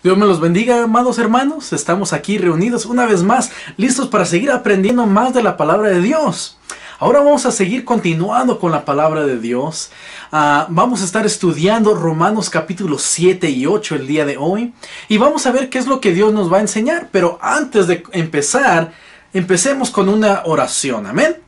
Dios me los bendiga, amados hermanos. Estamos aquí reunidos una vez más, listos para seguir aprendiendo más de la palabra de Dios. Ahora vamos a seguir continuando con la palabra de Dios. Vamos a estar estudiando Romanos capítulos 7 y 8 el día de hoy. Y vamos a ver qué es lo que Dios nos va a enseñar. Pero antes de empezar, empecemos con una oración. Amén.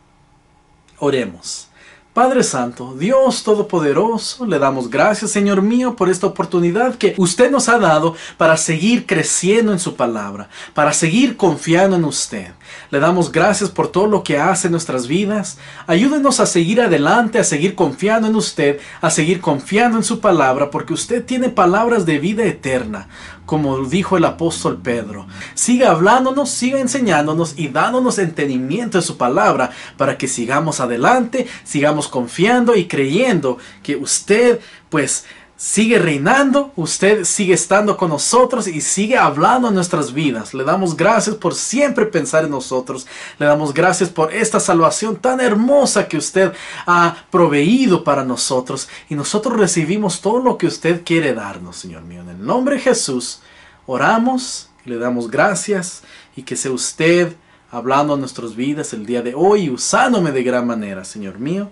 Oremos. Padre Santo, Dios Todopoderoso, le damos gracias, Señor mío, por esta oportunidad que usted nos ha dado para seguir creciendo en su palabra, para seguir confiando en usted. Le damos gracias por todo lo que hace en nuestras vidas. Ayúdenos a seguir adelante, a seguir confiando en usted, a seguir confiando en su palabra, porque usted tiene palabras de vida eterna, como dijo el apóstol Pedro. Siga hablándonos, siga enseñándonos y dándonos entendimiento de su palabra para que sigamos adelante, sigamos confiando y creyendo que usted pues sigue reinando, usted sigue estando con nosotros y sigue hablando en nuestras vidas. Le damos gracias por siempre pensar en nosotros. Le damos gracias por esta salvación tan hermosa que usted ha proveído para nosotros. Y nosotros recibimos todo lo que usted quiere darnos, Señor mío. En el nombre de Jesús oramos y le damos gracias. Y que sea usted hablando en nuestras vidas el día de hoy y usándome de gran manera, Señor mío.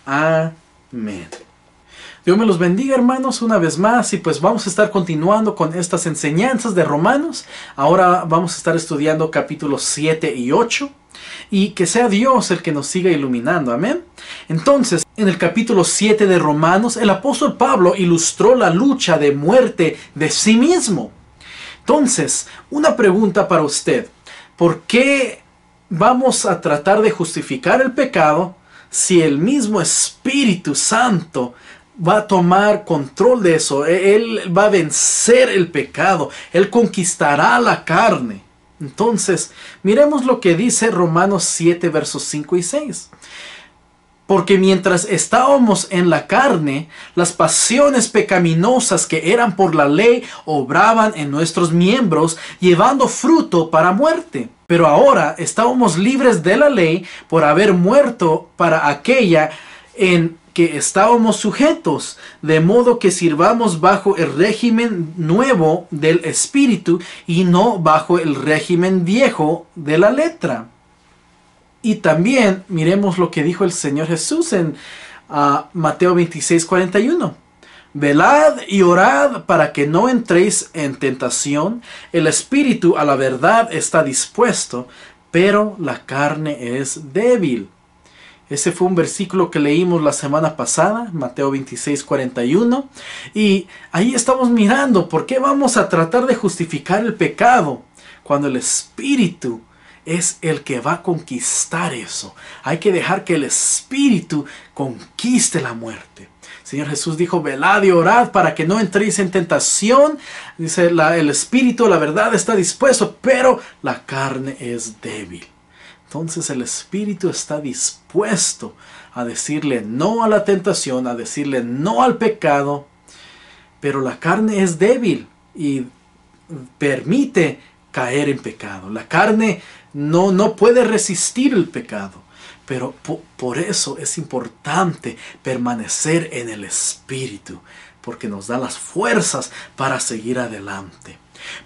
Amén. Dios me los bendiga, hermanos, una vez más, y pues vamos a estar continuando con estas enseñanzas de Romanos. Ahora vamos a estar estudiando capítulos 7 y 8, y que sea Dios el que nos siga iluminando, amén. Entonces, en el capítulo 7 de Romanos, el apóstol Pablo ilustró la lucha de muerte de sí mismo. Entonces, una pregunta para usted: ¿por qué vamos a tratar de justificar el pecado si el mismo Espíritu Santo va a tomar control de eso? Él va a vencer el pecado. Él conquistará la carne. Entonces, miremos lo que dice Romanos 7, versos 5 y 6. Porque mientras estábamos en la carne, las pasiones pecaminosas que eran por la ley obraban en nuestros miembros, llevando fruto para muerte. Pero ahora estábamos libres de la ley por haber muerto para aquella en que estábamos sujetos, de modo que sirvamos bajo el régimen nuevo del Espíritu y no bajo el régimen viejo de la letra. Y también miremos lo que dijo el Señor Jesús en Mateo 26, 41. Velad y orad para que no entréis en tentación. El espíritu a la verdad está dispuesto, pero la carne es débil. Ese fue un versículo que leímos la semana pasada, Mateo 26, 41. Y ahí estamos mirando por qué vamos a tratar de justificar el pecado cuando el espíritu es el que va a conquistar eso. Hay que dejar que el espíritu conquiste la muerte. Señor Jesús dijo: velad y orad para que no entréis en tentación. Dice, el espíritu, la verdad, está dispuesto, pero la carne es débil. Entonces el espíritu está dispuesto a decirle no a la tentación, a decirle no al pecado, pero la carne es débil y permite caer en pecado. La carne no puede resistir el pecado. Pero por eso es importante permanecer en el Espíritu, porque nos da las fuerzas para seguir adelante.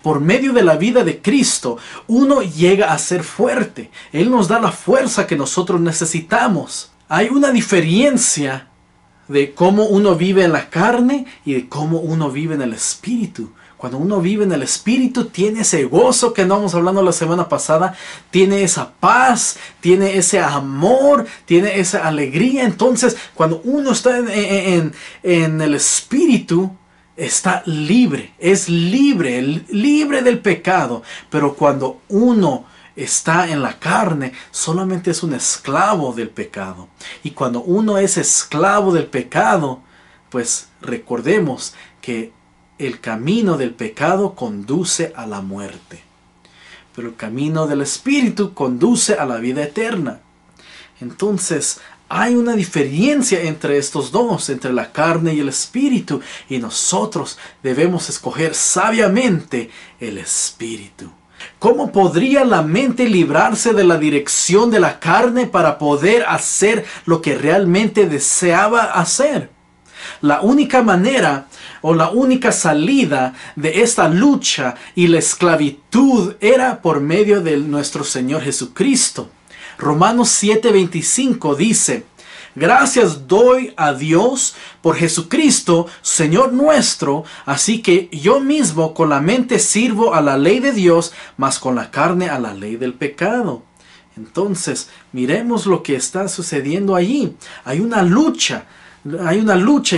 Por medio de la vida de Cristo, uno llega a ser fuerte. Él nos da la fuerza que nosotros necesitamos. Hay una diferencia de cómo uno vive en la carne y de cómo uno vive en el Espíritu. Cuando uno vive en el Espíritu, tiene ese gozo que andamos hablando la semana pasada, tiene esa paz, tiene ese amor, tiene esa alegría. Entonces, cuando uno está en el Espíritu, está libre, es libre del pecado. Pero cuando uno está en la carne, solamente es un esclavo del pecado. Y cuando uno es esclavo del pecado, pues recordemos que el camino del pecado conduce a la muerte, pero el camino del Espíritu conduce a la vida eterna. Entonces, hay una diferencia entre estos dos, entre la carne y el Espíritu, y nosotros debemos escoger sabiamente el Espíritu. ¿Cómo podría la mente librarse de la dirección de la carne para poder hacer lo que realmente deseaba hacer? la única manera o la única salida de esta lucha y la esclavitud era por medio de nuestro Señor Jesucristo. Romanos 7:25 dice: gracias doy a Dios por Jesucristo, Señor nuestro, así que yo mismo con la mente sirvo a la ley de Dios, mas con la carne a la ley del pecado. Entonces, miremos lo que está sucediendo allí. Hay una lucha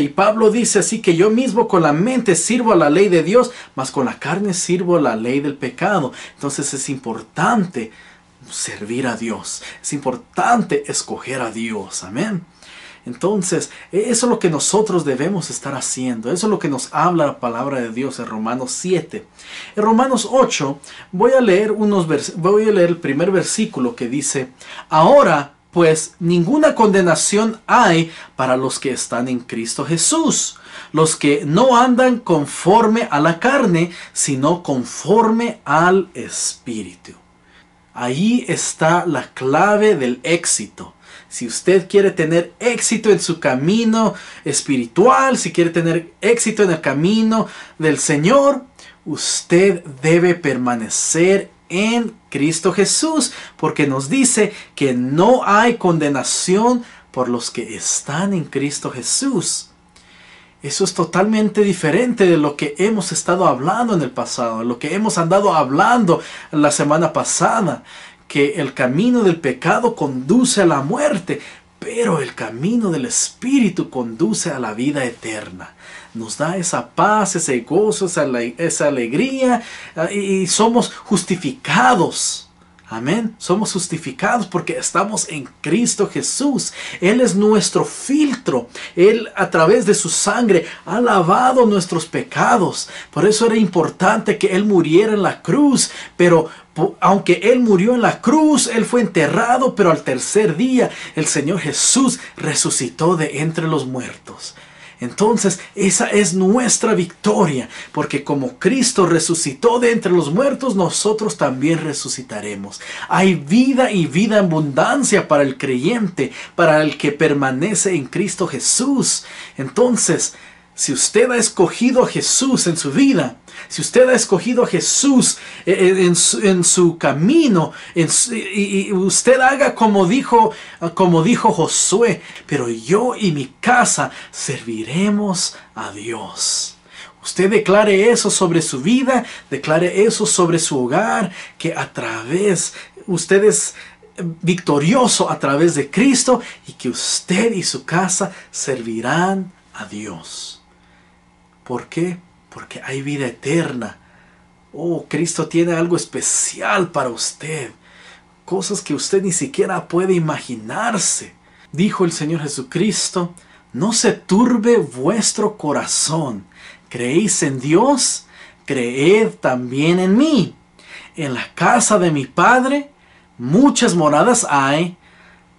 y Pablo dice así que yo mismo con la mente sirvo a la ley de Dios, mas con la carne sirvo a la ley del pecado. Entonces es importante servir a Dios. Es importante escoger a Dios. Amén. Entonces, eso es lo que nosotros debemos estar haciendo. Eso es lo que nos habla la palabra de Dios en Romanos 7. En Romanos 8 voy a leer el primer versículo que dice: ahora pues ninguna condenación hay para los que están en Cristo Jesús, los que no andan conforme a la carne, sino conforme al Espíritu. Ahí está la clave del éxito. Si usted quiere tener éxito en su camino espiritual, si quiere tener éxito en el camino del Señor, usted debe permanecer en Cristo Jesús, porque nos dice que no hay condenación por los que están en Cristo Jesús. Eso es totalmente diferente de lo que hemos estado hablando en el pasado, de lo que hemos andado hablando la semana pasada, que el camino del pecado conduce a la muerte, pero el camino del Espíritu conduce a la vida eterna. Nos da esa paz, ese gozo, esa alegría, y somos justificados. Amén. Somos justificados porque estamos en Cristo Jesús. Él es nuestro filtro. Él, a través de su sangre, ha lavado nuestros pecados. Por eso era importante que Él muriera en la cruz. Pero aunque Él murió en la cruz, Él fue enterrado, pero al tercer día el Señor Jesús resucitó de entre los muertos. Entonces, esa es nuestra victoria, porque como Cristo resucitó de entre los muertos, nosotros también resucitaremos. Hay vida y vida en abundancia para el creyente, para el que permanece en Cristo Jesús. Entonces, si usted ha escogido a Jesús en su vida, si usted ha escogido a Jesús en su camino, y usted haga como dijo Josué: pero yo y mi casa serviremos a Dios. Usted declare eso sobre su vida, declare eso sobre su hogar, que usted es victorioso a través de Cristo, y que usted y su casa servirán a Dios. ¿Por qué? Porque hay vida eterna. Oh, Cristo tiene algo especial para usted. Cosas que usted ni siquiera puede imaginarse. Dijo el Señor Jesucristo: no se turbe vuestro corazón. ¿Creéis en Dios? Creed también en mí. En la casa de mi Padre muchas moradas hay.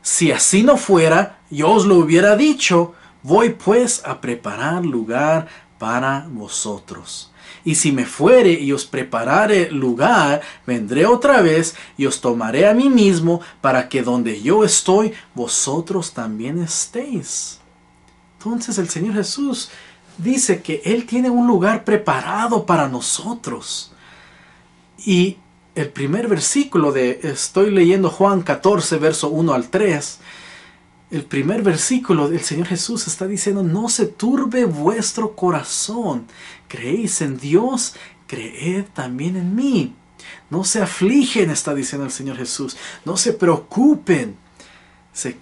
Si así no fuera, yo os lo hubiera dicho. Voy pues a preparar lugar para vosotros. Y si me fuere y os preparare lugar, vendré otra vez y os tomaré a mí mismo, para que donde yo estoy, vosotros también estéis. Entonces el Señor Jesús dice que Él tiene un lugar preparado para nosotros. Y el primer versículo estoy leyendo Juan 14, verso 1 al 3. El primer versículo del Señor Jesús está diciendo: no se turbe vuestro corazón. ¿Creéis en Dios? Creed también en mí. No se afligen, está diciendo el Señor Jesús. No se preocupen.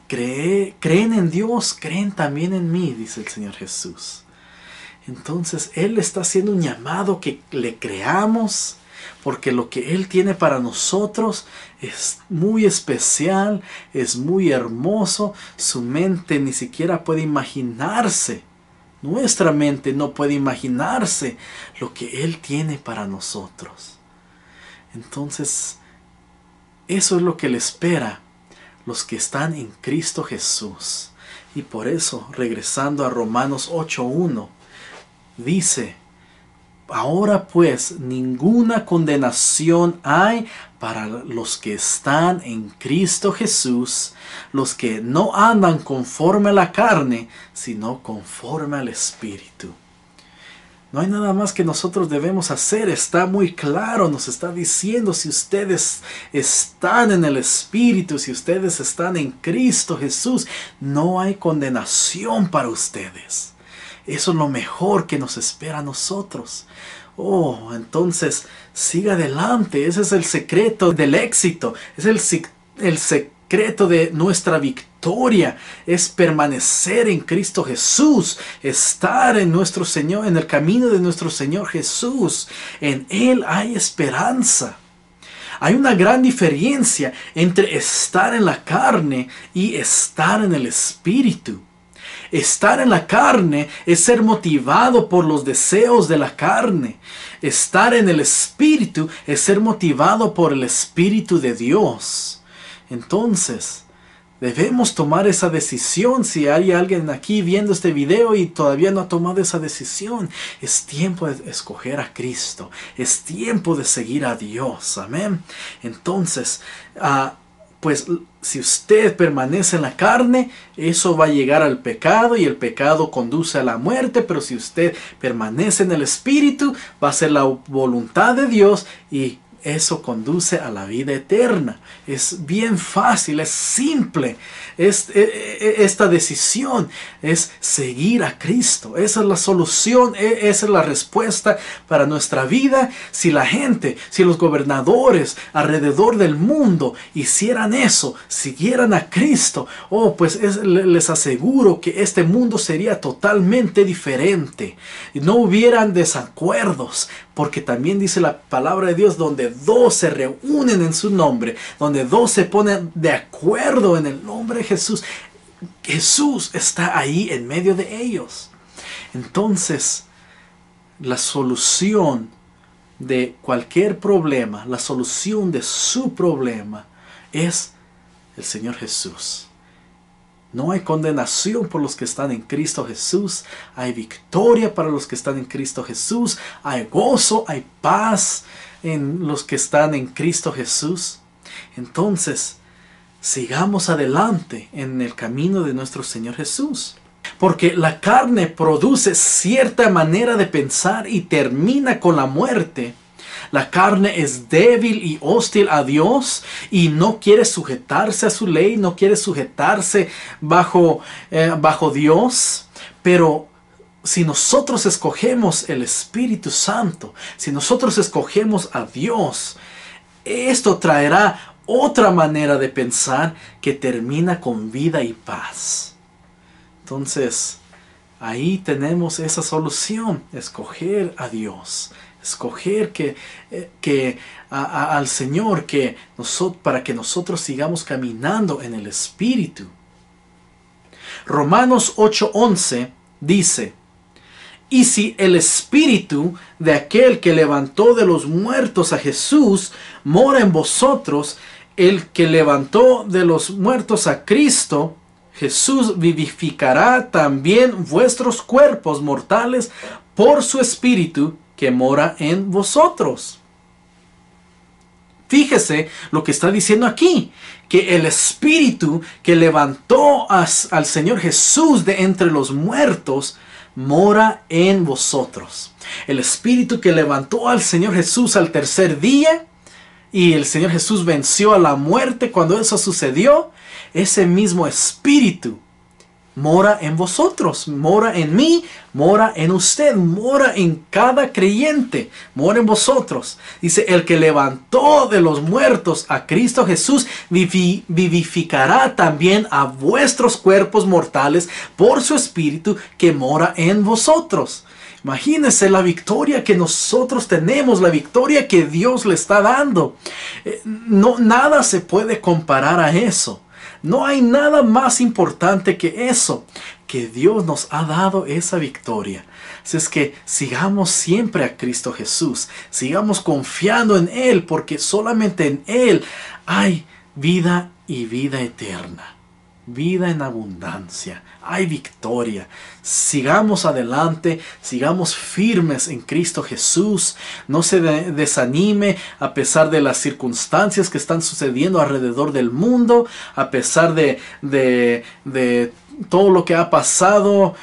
Creen en Dios, creen también en mí, dice el Señor Jesús. Entonces Él está haciendo un llamado que le creamos, porque lo que Él tiene para nosotros es muy especial, es muy hermoso. Su mente ni siquiera puede imaginarse, nuestra mente no puede imaginarse lo que Él tiene para nosotros. Entonces, eso es lo que le espera los que están en Cristo Jesús. Y por eso, regresando a Romanos 8:1, dice: Ahora pues, ninguna condenación hay para los que están en Cristo Jesús, los que no andan conforme a la carne, sino conforme al Espíritu. No hay nada más que nosotros debemos hacer. Está muy claro, nos está diciendo, si ustedes están en el Espíritu, si ustedes están en Cristo Jesús, no hay condenación para ustedes. Eso es lo mejor que nos espera a nosotros. Oh, entonces siga adelante. Ese es el secreto del éxito. Es el secreto de nuestra victoria. Es permanecer en Cristo Jesús. Estar en nuestro Señor, en el camino de nuestro Señor Jesús. En Él hay esperanza. Hay una gran diferencia entre estar en la carne y estar en el Espíritu. Estar en la carne es ser motivado por los deseos de la carne. Estar en el Espíritu es ser motivado por el Espíritu de Dios. Entonces, debemos tomar esa decisión. Si hay alguien aquí viendo este video y todavía no ha tomado esa decisión, es tiempo de escoger a Cristo. Es tiempo de seguir a Dios. Amén. Entonces, pues si usted permanece en la carne, eso va a llegar al pecado y el pecado conduce a la muerte. Pero si usted permanece en el Espíritu, va a ser la voluntad de Dios y eso conduce a la vida eterna. Es bien fácil, es simple. Esta decisión es seguir a Cristo. Esa es la solución, esa es la respuesta para nuestra vida. Si la gente, si los gobernadores alrededor del mundo hicieran eso, siguieran a Cristo, oh, pues les aseguro que este mundo sería totalmente diferente. Y no hubieran desacuerdos, porque también dice la palabra de Dios, donde dos se reúnen en su nombre, donde dos se ponen de acuerdo en el nombre de Jesús, Jesús está ahí en medio de ellos. Entonces, la solución de cualquier problema, la solución de su problema es el Señor Jesús. No hay condenación por los que están en Cristo Jesús. Hay victoria para los que están en Cristo Jesús. Hay gozo, hay paz en los que están en Cristo Jesús. Entonces, sigamos adelante en el camino de nuestro Señor Jesús. Porque la carne produce cierta manera de pensar y termina con la muerte. La carne es débil y hostil a Dios y no quiere sujetarse a su ley, no quiere sujetarse bajo Dios. Pero si nosotros escogemos el Espíritu Santo, si nosotros escogemos a Dios, esto traerá otra manera de pensar que termina con vida y paz. Entonces, ahí tenemos esa solución, escoger a Dios. Escoger al Señor para que nosotros sigamos caminando en el Espíritu. Romanos 8:11 dice: y si el Espíritu de aquel que levantó de los muertos a Jesús mora en vosotros, el que levantó de los muertos a Cristo, Jesús vivificará también vuestros cuerpos mortales por su Espíritu que mora en vosotros. Fíjese lo que está diciendo aquí, que el Espíritu que levantó al Señor Jesús de entre los muertos mora en vosotros. El Espíritu que levantó al Señor Jesús al tercer día y el Señor Jesús venció a la muerte cuando eso sucedió, ese mismo Espíritu mora en vosotros, mora en mí, mora en usted, mora en cada creyente, mora en vosotros. Dice, el que levantó de los muertos a Cristo Jesús vivificará también a vuestros cuerpos mortales por su Espíritu que mora en vosotros. Imagínense la victoria que nosotros tenemos, la victoria que Dios le está dando. Nada se puede comparar a eso. No hay nada más importante que eso, que Dios nos ha dado esa victoria. Así es que sigamos siempre a Cristo Jesús, sigamos confiando en Él, porque solamente en Él hay vida y vida eterna. vida en abundancia. Hay victoria. Sigamos adelante, sigamos firmes en Cristo Jesús. No se desanime a pesar de las circunstancias que están sucediendo alrededor del mundo, a pesar de todo lo que ha pasado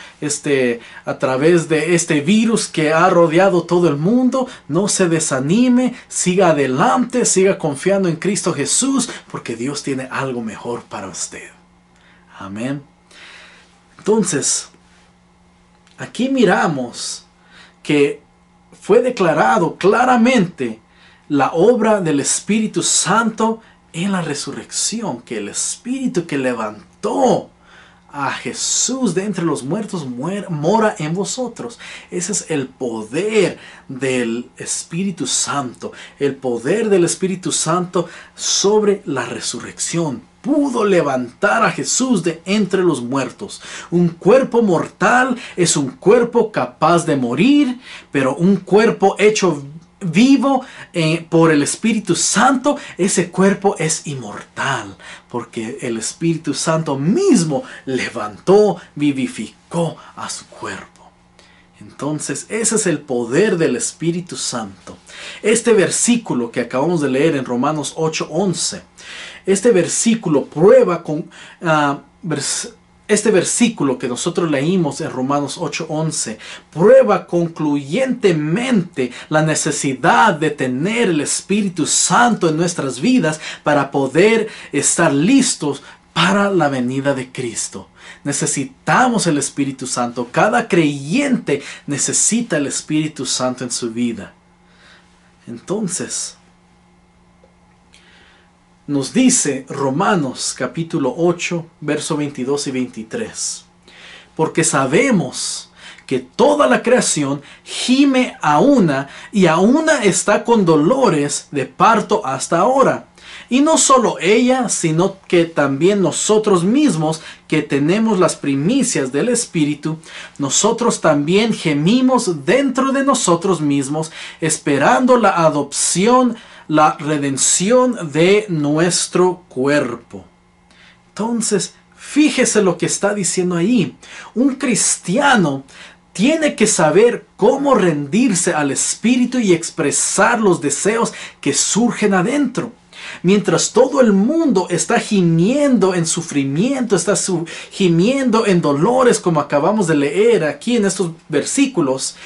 a través de este virus que ha rodeado todo el mundo. No se desanime, siga adelante, siga confiando en Cristo Jesús, porque Dios tiene algo mejor para usted. Amén. Entonces, aquí miramos que fue declarado claramente la obra del Espíritu Santo en la resurrección, que el Espíritu que levantó a Jesús de entre los muertos mora en vosotros. Ese es el poder del Espíritu Santo. El poder del Espíritu Santo sobre la resurrección. Pudo levantar a Jesús de entre los muertos. Un cuerpo mortal es un cuerpo capaz de morir, pero un cuerpo hecho vivo por el Espíritu Santo, ese cuerpo es inmortal, porque el Espíritu Santo mismo levantó, vivificó a su cuerpo. Entonces, ese es el poder del Espíritu Santo. Este versículo que acabamos de leer en Romanos 8:11, este versículo prueba con... Este versículo que nosotros leímos en Romanos 8:11 prueba concluyentemente la necesidad de tener el Espíritu Santo en nuestras vidas para poder estar listos para la venida de Cristo. Necesitamos el Espíritu Santo. Cada creyente necesita el Espíritu Santo en su vida. Entonces, nos dice Romanos capítulo 8, verso 22 y 23. Porque sabemos que toda la creación gime a una y a una está con dolores de parto hasta ahora. Y no solo ella, sino que también nosotros mismos que tenemos las primicias del Espíritu, nosotros también gemimos dentro de nosotros mismos, esperando la adopción, la redención de nuestro cuerpo. Entonces, fíjese lo que está diciendo ahí. Un cristiano tiene que saber cómo rendirse al Espíritu y expresar los deseos que surgen adentro. Mientras todo el mundo está gimiendo en sufrimiento, está gimiendo en dolores, como acabamos de leer aquí en estos versículos,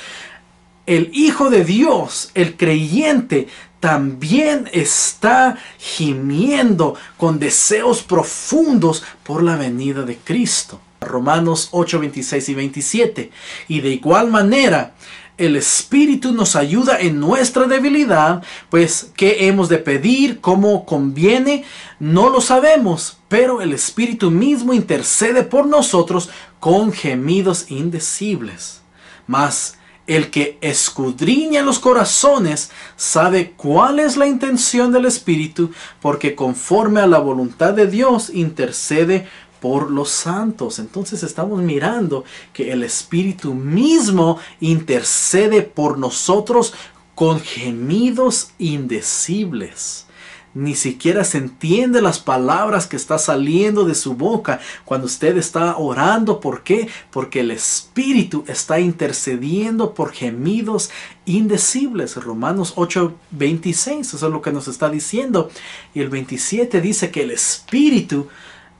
el Hijo de Dios, el creyente, también está gimiendo con deseos profundos por la venida de Cristo. Romanos 8, 26 y 27. Y de igual manera, el Espíritu nos ayuda en nuestra debilidad, pues ¿qué hemos de pedir? ¿Cómo conviene? No lo sabemos, pero el Espíritu mismo intercede por nosotros con gemidos indecibles. Mas el que escudriña los corazones sabe cuál es la intención del Espíritu, porque conforme a la voluntad de Dios intercede por los santos. Entonces estamos mirando que el Espíritu mismo intercede por nosotros con gemidos indecibles. Ni siquiera se entiende las palabras que está saliendo de su boca cuando usted está orando. ¿Por qué? Porque el Espíritu está intercediendo por gemidos indecibles. Romanos 8:26, eso es lo que nos está diciendo. Y el 27 dice que el Espíritu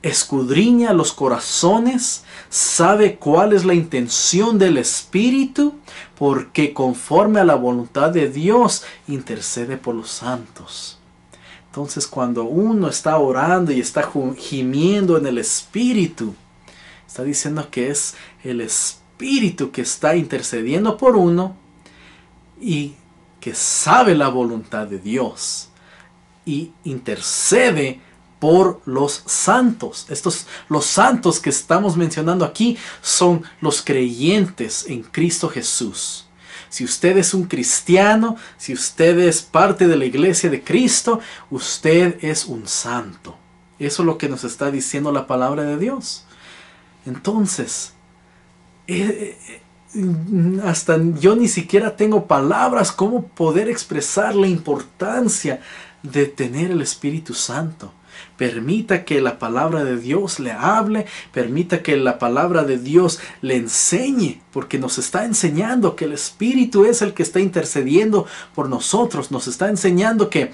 escudriña los corazones, sabe cuál es la intención del Espíritu, porque conforme a la voluntad de Dios intercede por los santos. Entonces, cuando uno está orando y está gimiendo en el Espíritu, está diciendo que es el Espíritu que está intercediendo por uno y que sabe la voluntad de Dios y intercede por los santos. Los santos que estamos mencionando aquí son los creyentes en Cristo Jesús. Si usted es un cristiano, si usted es parte de la iglesia de Cristo, usted es un santo. Eso es lo que nos está diciendo la palabra de Dios. Entonces, hasta yo ni siquiera tengo palabras cómo poder expresar la importancia de tener el Espíritu Santo. Permita que la palabra de Dios le hable, permita que la palabra de Dios le enseñe, porque nos está enseñando que el Espíritu es el que está intercediendo por nosotros. Nos está enseñando que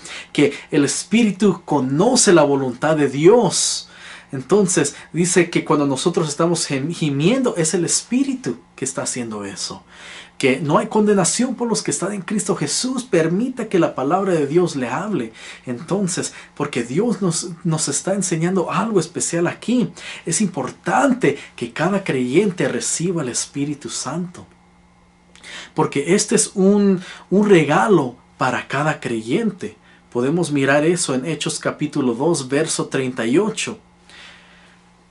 el Espíritu conoce la voluntad de Dios. Entonces dice que cuando nosotros estamos gimiendo, es el Espíritu que está haciendo eso. Que no hay condenación por los que están en Cristo Jesús. Permita que la palabra de Dios le hable. Entonces, porque Dios nos está enseñando algo especial aquí. Es importante que cada creyente reciba el Espíritu Santo. Porque este es un regalo para cada creyente. Podemos mirar eso en Hechos capítulo 2, verso 38.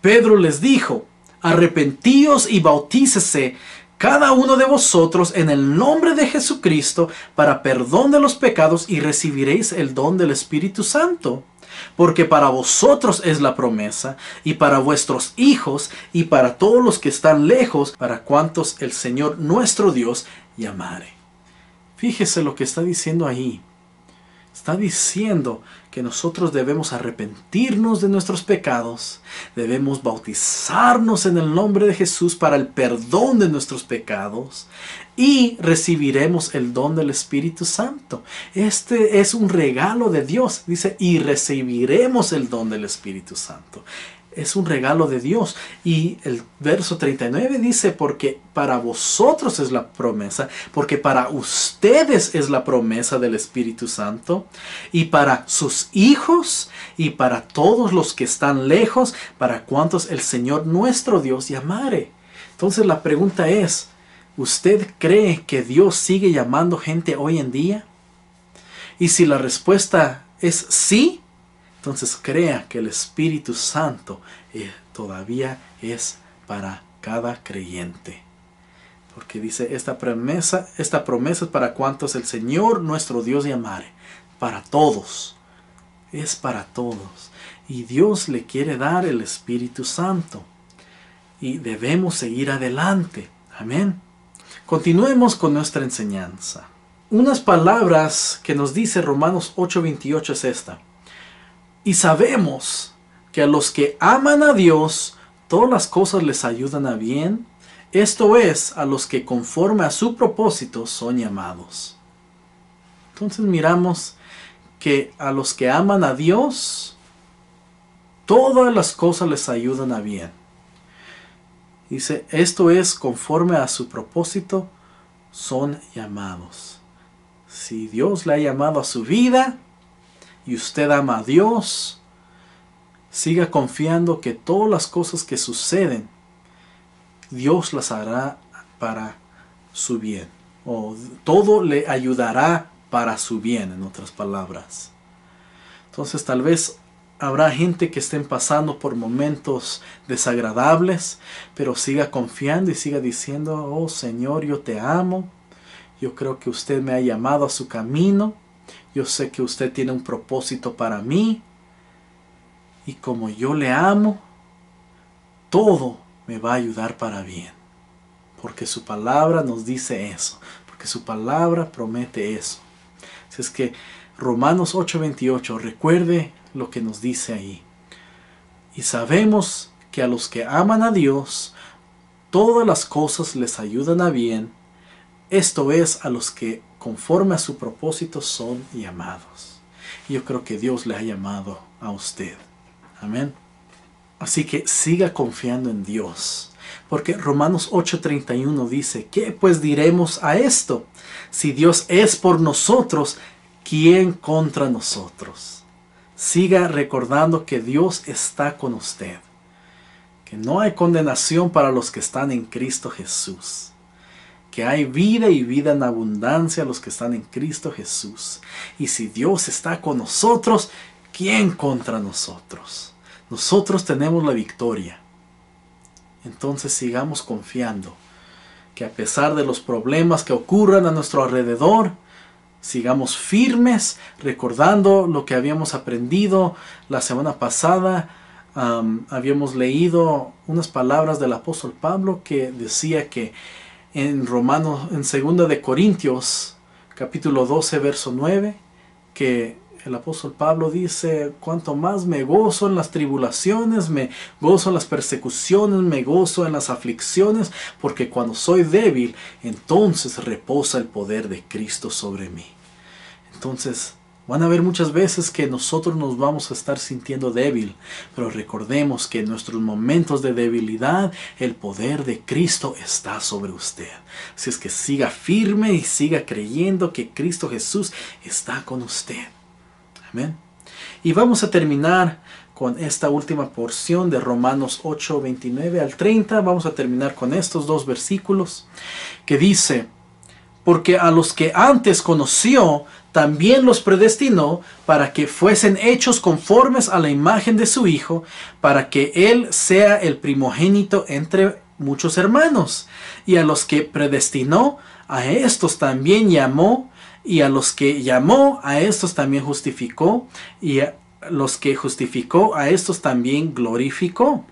Pedro les dijo: arrepentíos y bautícese cada uno de vosotros en el nombre de Jesucristo para perdón de los pecados, y recibiréis el don del Espíritu Santo. Porque para vosotros es la promesa, y para vuestros hijos, y para todos los que están lejos, para cuantos el Señor nuestro Dios llamare. Fíjese lo que está diciendo ahí. Está diciendo que nosotros debemos arrepentirnos de nuestros pecados, debemos bautizarnos en el nombre de Jesús para el perdón de nuestros pecados, y recibiremos el don del Espíritu Santo. Este es un regalo de Dios. Dice, y recibiremos el don del Espíritu Santo. Es un regalo de Dios. Y el verso 39 dice, porque para vosotros es la promesa, porque para ustedes es la promesa del Espíritu Santo, y para sus hijos, y para todos los que están lejos, para cuantos el Señor nuestro Dios llamare. Entonces la pregunta es, ¿usted cree que Dios sigue llamando gente hoy en día? Y si la respuesta es sí, entonces crea que el Espíritu Santo todavía es para cada creyente. Porque dice, esta promesa es para cuantos el Señor nuestro Dios llamare. Para todos. Es para todos. Y Dios le quiere dar el Espíritu Santo. Y debemos seguir adelante. Amén. Continuemos con nuestra enseñanza. Unas palabras que nos dice Romanos 8:28 es esta. Y sabemos que a los que aman a Dios, todas las cosas les ayudan a bien. Esto es, a los que conforme a su propósito son llamados. Entonces miramos que a los que aman a Dios, todas las cosas les ayudan a bien. Dice, esto es, conforme a su propósito son llamados. Si Dios le ha llamado a su vida, y usted ama a Dios, siga confiando que todas las cosas que suceden, Dios las hará para su bien. O todo le ayudará para su bien, en otras palabras. Entonces tal vez habrá gente que estén pasando por momentos desagradables, pero siga confiando y siga diciendo, oh Señor, yo te amo. Yo creo que usted me ha llamado a su camino. Yo sé que usted tiene un propósito para mí. Y como yo le amo, todo me va a ayudar para bien. Porque su palabra nos dice eso. Porque su palabra promete eso. Así es que Romanos 8:28, recuerde lo que nos dice ahí. Y sabemos que a los que aman a Dios, todas las cosas les ayudan a bien. Esto es, a los que conforme a su propósito son llamados. Y yo creo que Dios le ha llamado a usted. Amén. Así que siga confiando en Dios. Porque Romanos 8:31 dice, ¿qué pues diremos a esto? Si Dios es por nosotros, ¿quién contra nosotros? Siga recordando que Dios está con usted. Que no hay condenación para los que están en Cristo Jesús. Que hay vida y vida en abundancia a los que están en Cristo Jesús. Y si Dios está con nosotros, ¿quién contra nosotros? Nosotros tenemos la victoria. Entonces sigamos confiando que a pesar de los problemas que ocurran a nuestro alrededor, sigamos firmes, recordando lo que habíamos aprendido la semana pasada. Habíamos leído unas palabras del apóstol Pablo que decía que en 2 de Corintios, capítulo 12, verso 9, que el apóstol Pablo dice, cuanto más me gozo en las tribulaciones, me gozo en las persecuciones, me gozo en las aflicciones, porque cuando soy débil, entonces reposa el poder de Cristo sobre mí. Entonces, van a haber muchas veces que nosotros nos vamos a estar sintiendo débil, pero recordemos que en nuestros momentos de debilidad, el poder de Cristo está sobre usted. Así es que siga firme y siga creyendo que Cristo Jesús está con usted. Amén. Y vamos a terminar con esta última porción de Romanos 8, 29 al 30. Vamos a terminar con estos dos versículos que dice, porque a los que antes conoció, también los predestinó para que fuesen hechos conformes a la imagen de su Hijo, para que Él sea el primogénito entre muchos hermanos. Y a los que predestinó, a estos también llamó, y a los que llamó, a estos también justificó, y a los que justificó, a estos también glorificó.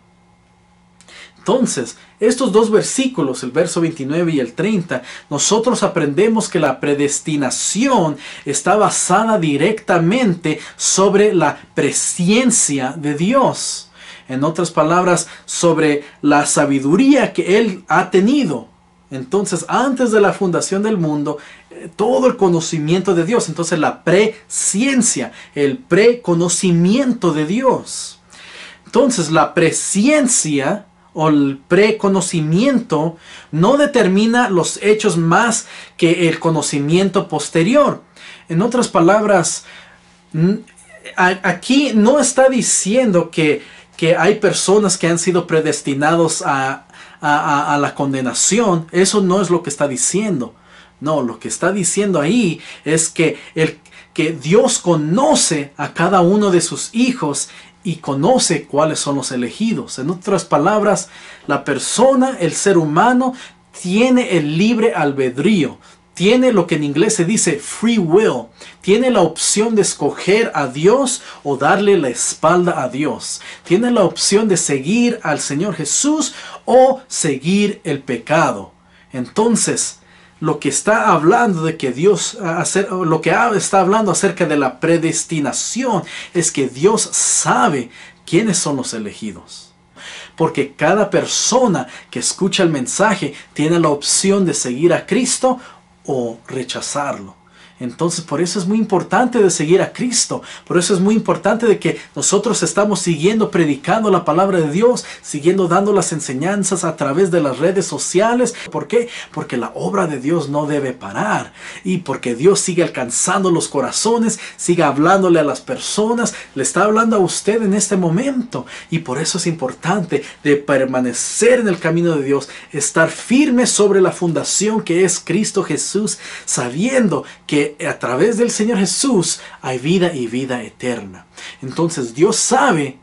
Entonces, estos dos versículos, el verso 29 y el 30, nosotros aprendemos que la predestinación está basada directamente sobre la presciencia de Dios. En otras palabras, sobre la sabiduría que Él ha tenido. Entonces, antes de la fundación del mundo, todo el conocimiento de Dios. Entonces, la presciencia, el preconocimiento de Dios. Entonces, la presciencia o el preconocimiento no determina los hechos más que el conocimiento posterior. En otras palabras, aquí no está diciendo que hay personas que han sido predestinados a la condenación. Eso no es lo que está diciendo. No, lo que está diciendo ahí es que Dios conoce a cada uno de sus hijos y conoce cuáles son los elegidos. En otras palabras, la persona, el ser humano, tiene el libre albedrío. Tiene lo que en inglés se dice free will. Tiene la opción de escoger a Dios o darle la espalda a Dios. Tiene la opción de seguir al Señor Jesús o seguir el pecado. Entonces, lo que está hablando de que Dios, está hablando acerca de la predestinación es que Dios sabe quiénes son los elegidos. Porque cada persona que escucha el mensaje tiene la opción de seguir a Cristo o rechazarlo. Entonces, por eso es muy importante de seguir a Cristo. Por eso es muy importante de que nosotros estamos siguiendo predicando la palabra de Dios, siguiendo dando las enseñanzas a través de las redes sociales. ¿Por qué? Porque la obra de Dios no debe parar. Y porque Dios sigue alcanzando los corazones, sigue hablándole a las personas, le está hablando a usted en este momento. Y por eso es importante de permanecer en el camino de Dios, estar firme sobre la fundación que es Cristo Jesús, sabiendo que a través del Señor Jesús hay vida y vida eterna. Entonces Dios sabe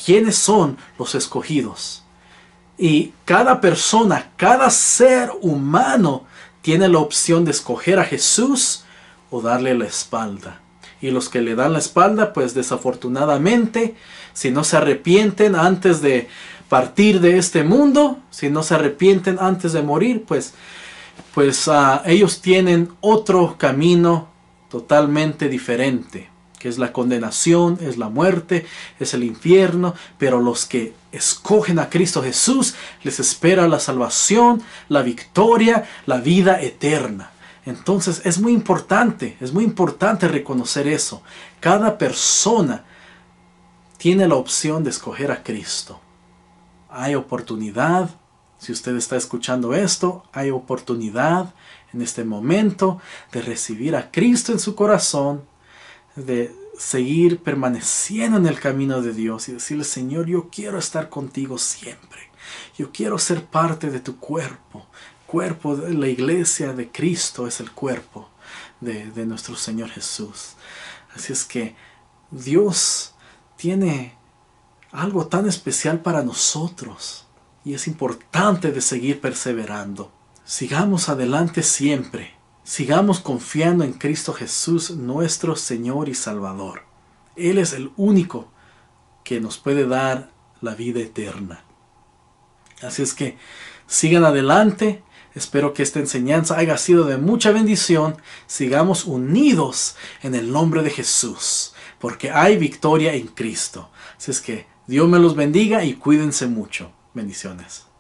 quiénes son los escogidos. Y cada persona, cada ser humano tiene la opción de escoger a Jesús o darle la espalda. Y los que le dan la espalda, pues desafortunadamente, si no se arrepienten antes de partir de este mundo, si no se arrepienten antes de morir, pues ellos tienen otro camino totalmente diferente, que es la condenación, es la muerte, es el infierno. Pero los que escogen a Cristo Jesús, les espera la salvación, la victoria, la vida eterna. Entonces es muy importante reconocer eso. Cada persona tiene la opción de escoger a Cristo. Hay oportunidad. Si usted está escuchando esto, hay oportunidad en este momento de recibir a Cristo en su corazón, de seguir permaneciendo en el camino de Dios y decirle: Señor, yo quiero estar contigo siempre. Yo quiero ser parte de tu cuerpo. Cuerpo de la iglesia de Cristo es el cuerpo de nuestro Señor Jesús. Así es que Dios tiene algo tan especial para nosotros. Y es importante de seguir perseverando. Sigamos adelante siempre. Sigamos confiando en Cristo Jesús, nuestro Señor y Salvador. Él es el único que nos puede dar la vida eterna. Así es que sigan adelante. Espero que esta enseñanza haya sido de mucha bendición. Sigamos unidos en el nombre de Jesús, porque hay victoria en Cristo. Así es que Dios me los bendiga y cuídense mucho. Bendiciones.